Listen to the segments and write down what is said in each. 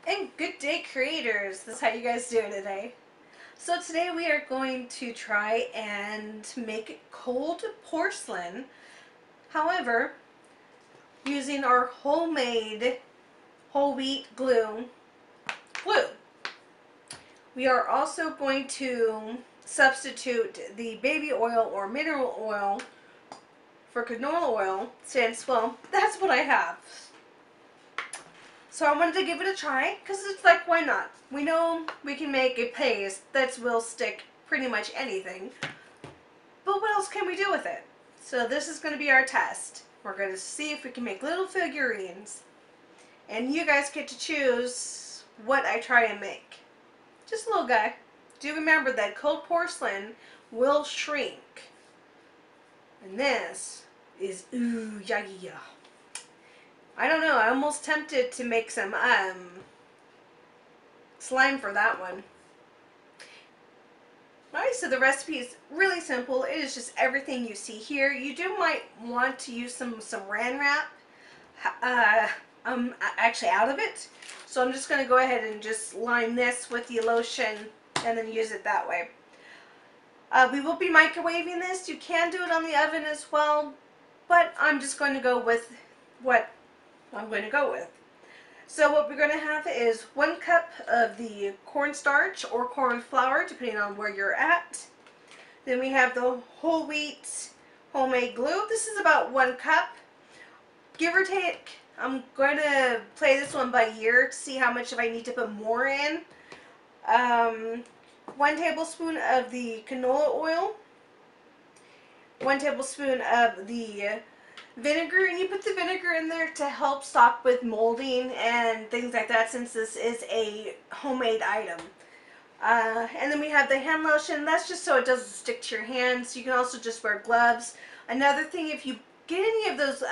And good day, creators. This is how you guys doing today. So today we are going to try and make cold porcelain. However, using our homemade whole wheat glue. We are also going to substitute the baby oil or mineral oil for canola oil since, well, that's what I have. So I wanted to give it a try because it's like, why not? We know we can make a paste that will stick pretty much anything, but what else can we do with it? So this is going to be our test. We're going to see if we can make little figurines, and you guys get to choose what I try and make. Just a little guy. Do remember that cold porcelain will shrink, and this is ooh yeah yeah. I don't know, I'm almost tempted to make some slime for that one. Alright, so the recipe is really simple. It is just everything you see here. You might want to use some saran wrap. I'm actually out of it, so I'm just going to go ahead and just line this with the lotion and then use it that way. We will be microwaving this. You can do it on the oven as well, but I'm just going to go with what I'm going to go with. So what we're going to have is 1 cup of the cornstarch or corn flour, depending on where you're at. Then we have the whole wheat homemade glue. This is about 1 cup, give or take. I'm going to play this one by ear to see how much if I need to put more in. 1 tablespoon of the canola oil, 1 tablespoon of the vinegar, and you put the vinegar in there to help stop with molding and things like that, since this is a homemade item. And then we have the hand lotion. That's just so it doesn't stick to your hands. You can also just wear gloves. Another thing, if you get any of those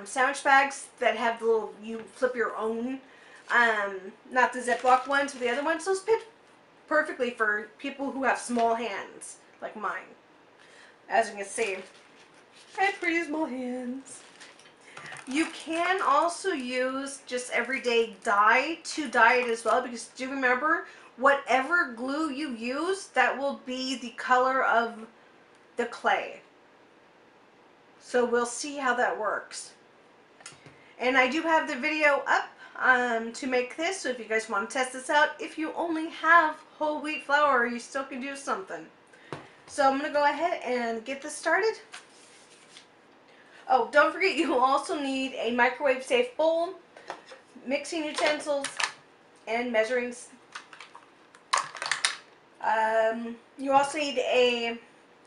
sandwich bags that have the little, you flip your own, not the Ziploc ones, but the other ones, those fit perfectly for people who have small hands, like mine. As you can see, I have pretty small hands. You can also use just everyday dye to dye it as well, because do remember, whatever glue you use, that will be the color of the clay. So we'll see how that works. And I do have the video up to make this, so if you guys want to test this out, if you only have whole wheat flour, you still can do something. So I'm going to go ahead and get this started. Oh, don't forget, you also need a microwave safe bowl, mixing utensils, and measuring. You also need a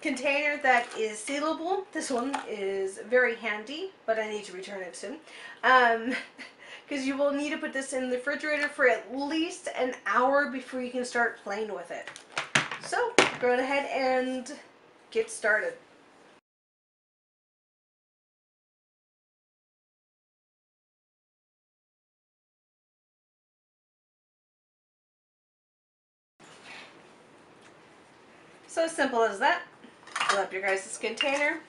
container that is sealable. This one is very handy, but I need to return it soon. Because you will need to put this in the refrigerator for at least an hour before you can start playing with it. So, go ahead and get started. So simple as that. Fill up your guys' container.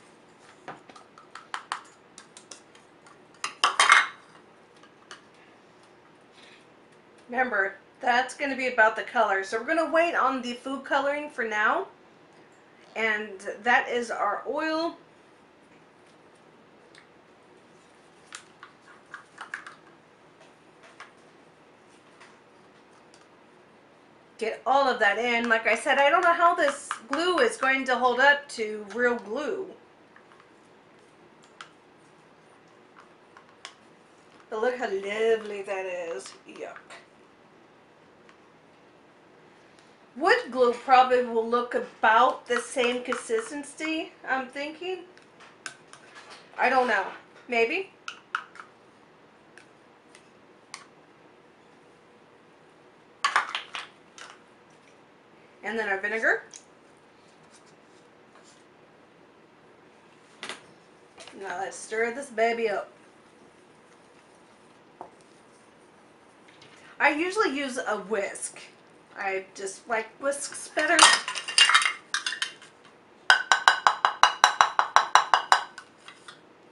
Remember, that's going to be about the color. So we're going to wait on the food coloring for now. And that is our oil. Get all of that in. Like I said, I don't know how this glue is going to hold up to real glue. But look how lovely that is. Yuck. Wood glue probably will look about the same consistency, I'm thinking. I don't know. Maybe. And then our vinegar. Now let's stir this baby up. I usually use a whisk. I just like whisks better.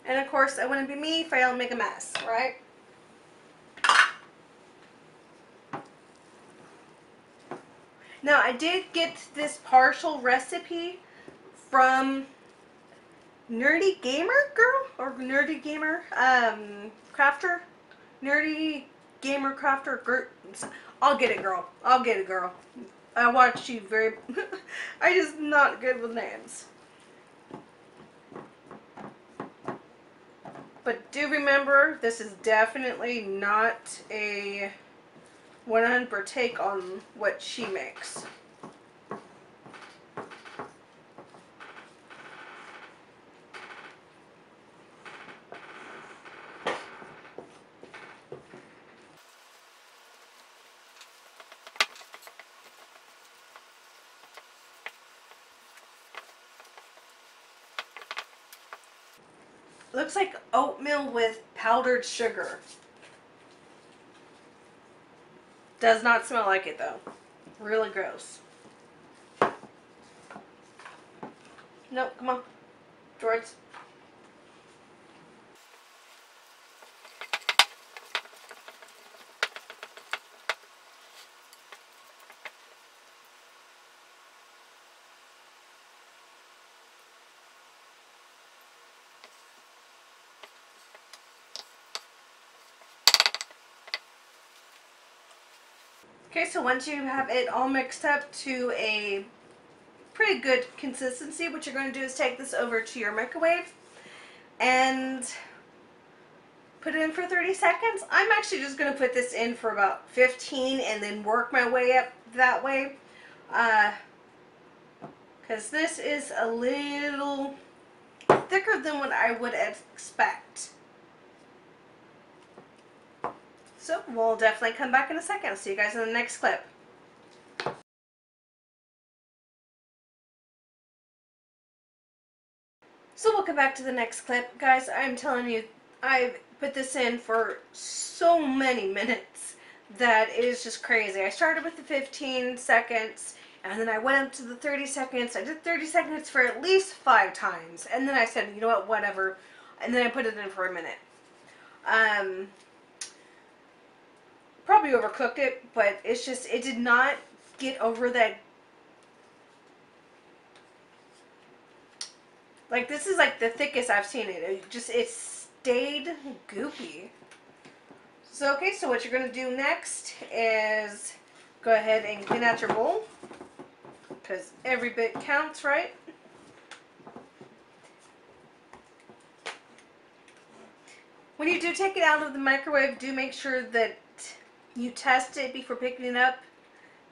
And of course, it wouldn't be me if I don't make a mess, right? Now, I did get this partial recipe from Nerdy Gamer Girl or Nerdy Gamer Crafter. Nerdy Gamer Crafter. I'll get it, girl. I'll get it, girl. I watch you very. I just not good with names. But do remember, this is definitely not a 100% take on what she makes. Looks like oatmeal with powdered sugar. Does not smell like it though. Really gross. Nope, come on. George. Okay, so once you have it all mixed up to a pretty good consistency, what you're going to do is take this over to your microwave and put it in for 30 seconds. I'm actually just going to put this in for about 15 and then work my way up that way. Because this is a little thicker than what I would expect. So we'll definitely come back in a second. I'll see you guys in the next clip. So welcome back to the next clip. Guys, I'm telling you, I've put this in for so many minutes that it is just crazy. I started with the 15 seconds and then I went up to the 30 seconds. I did 30 seconds for at least 5 times. And then I said, you know what, whatever. And then I put it in for a minute. Probably overcooked it, but it's just, it did not get over that. Like, this is like the thickest I've seen it. It stayed goopy. So, okay, so what you're going to do next is go ahead and clean out your bowl. Because every bit counts, right? When you do take it out of the microwave, do make sure that you test it before picking it up.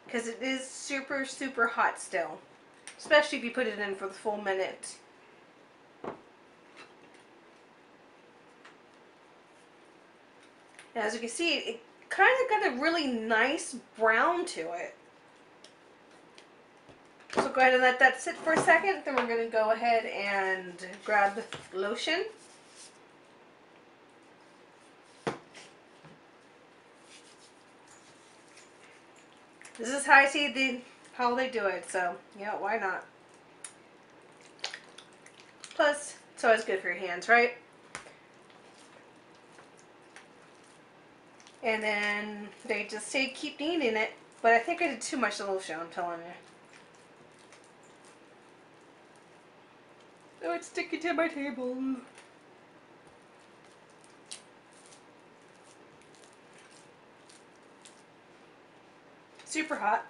Because it is super, super hot still. Especially if you put it in for the full minute. As you can see, it kind of got a really nice brown to it. So go ahead and let that sit for a second. Then we're going to go ahead and grab the lotion. This is how I see how they do it. So, yeah, why not? Plus, it's always good for your hands, right? And then they just say keep kneading it. But I think I did too much lotion, I'm telling you. Oh, it's sticking to my table. Super hot.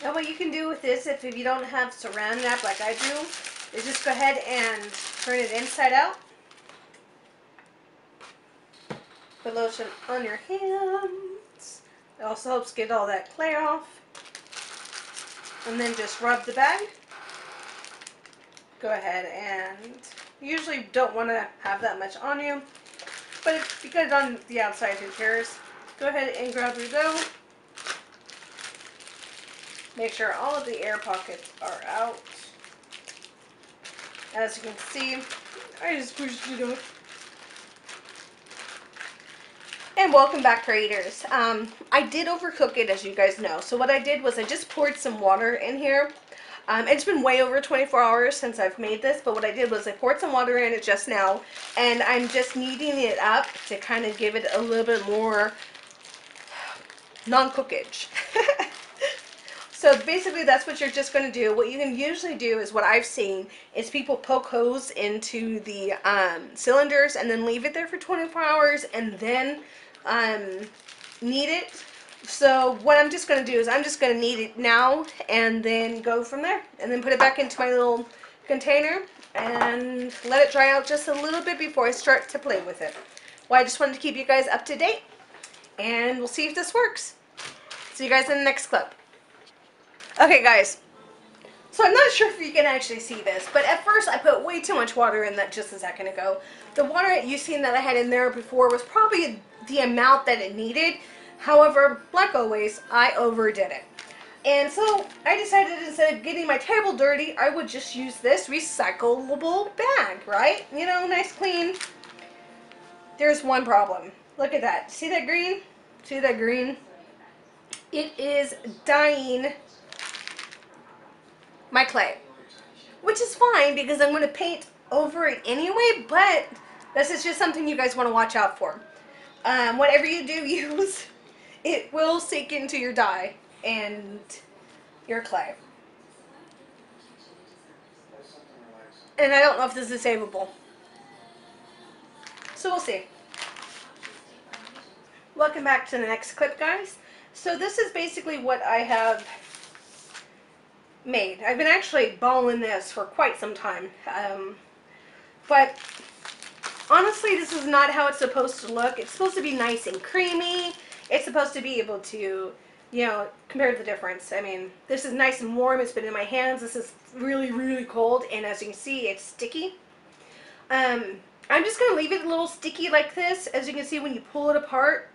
And what you can do with this, if you don't have saran wrap like I do, is just go ahead and turn it inside out. Put lotion on your hands. It also helps get all that clay off. And then just rub the bag. Go ahead and you usually don't want to have that much on you. But if you get it on the outside, who cares? Go ahead and grab your dough. Make sure all of the air pockets are out. As you can see, I just pushed it up. And welcome back, creators. I did overcook it, as you guys know. So what I did was I just poured some water in here. It's been way over 24 hours since I've made this, but what I did was I poured some water in it just now, and I'm just kneading it up to kind of give it a little bit more non-cookage. So basically that's what you're just going to do. What you can usually do is what I've seen is people poke holes into the cylinders and then leave it there for 24 hours and then knead it. So what I'm just going to do is I'm just going to knead it now and then go from there. And then put it back into my little container and let it dry out just a little bit before I start to play with it. Well, I just wanted to keep you guys up to date, and we'll see if this works. See you guys in the next clip. Okay guys, so I'm not sure if you can actually see this, but at first I put way too much water in that just a second ago. The water you seen that I had in there before was probably the amount that it needed. However, like always, I overdid it. And so I decided instead of getting my table dirty, I would just use this recyclable bag, right? You know, nice clean. There's one problem. Look at that. See that green? See that green? It is dyeing my clay, which is fine because I'm going to paint over it anyway, but this is just something you guys want to watch out for. Whatever you do use, it will sink into your dye and your clay. And I don't know if this is savable. So we'll see. Welcome back to the next clip, guys. So this is basically what I have made. I've been actually balling this for quite some time. But honestly, this is not how it's supposed to look. It's supposed to be nice and creamy. It's supposed to be able to, you know, compare the difference. I mean, this is nice and warm. It's been in my hands. This is really, really cold. And as you can see, it's sticky. I'm just going to leave it a little sticky like this. As you can see, when you pull it apart,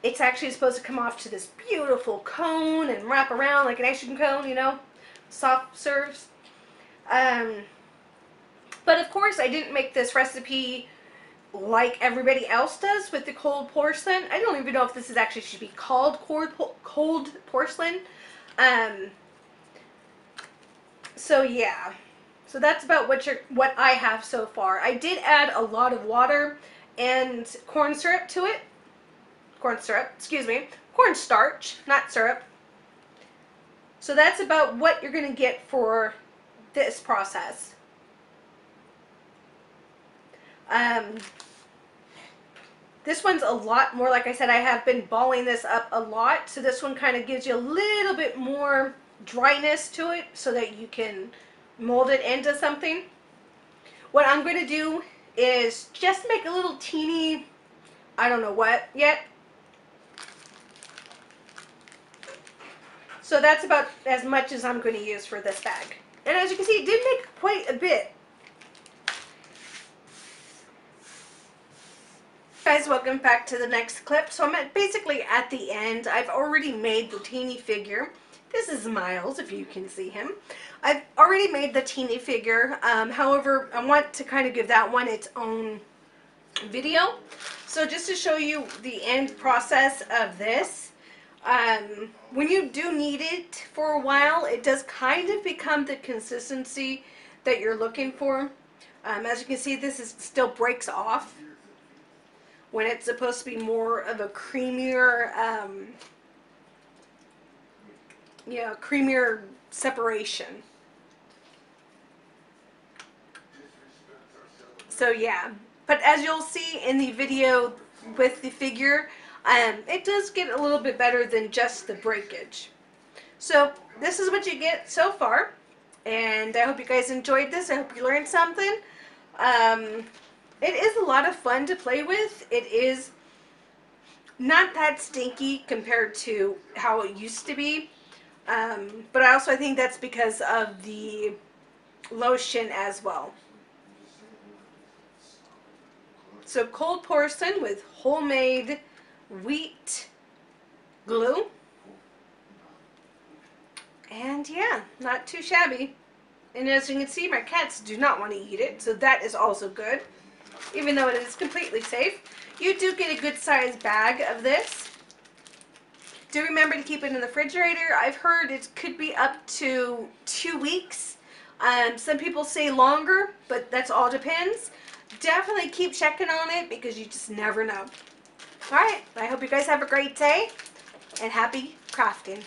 it's actually supposed to come off to this beautiful cone and wrap around like an ice cream cone, you know, soft serves. But of course, I didn't make this recipe like everybody else does with the cold porcelain. I don't even know if this is actually should be called cold porcelain. So yeah. So that's about what I have so far. I did add a lot of water and corn syrup to it. Cornstarch, not syrup. So that's about what you're going to get for this process. This one's a lot more, like I said, I have been balling this up a lot. So this one kind of gives you a little bit more dryness to it so that you can mold it into something. What I'm going to do is just make a little teeny, I don't know what yet. So that's about as much as I'm going to use for this bag. And as you can see, it did make quite a bit. Guys, welcome back to the next clip. So I'm basically at the end. I've already made the teeny figure. This is Miles, if you can see him. I've already made the teeny figure. However, I want to kind of give that one its own video. So just to show you the end process of this, when you do knead it for a while, it does kind of become the consistency that you're looking for. As you can see, this still breaks off when it's supposed to be more of a creamier, creamier separation. So yeah, but as you'll see in the video with the figure, it does get a little bit better than just the breakage. So this is what you get so far, and I hope you guys enjoyed this. I hope you learned something. Um, it is a lot of fun to play with. It is not that stinky compared to how it used to be. But I also think that's because of the lotion as well. So cold porcelain with homemade wheat glue. And yeah, not too shabby. And as you can see, my cats do not want to eat it, so that is also good. Even though it is completely safe. You do get a good sized bag of this. Do remember to keep it in the refrigerator. I've heard it could be up to 2 weeks. Some people say longer, but that's all depends. Definitely keep checking on it because you just never know. Alright, I hope you guys have a great day and happy crafting.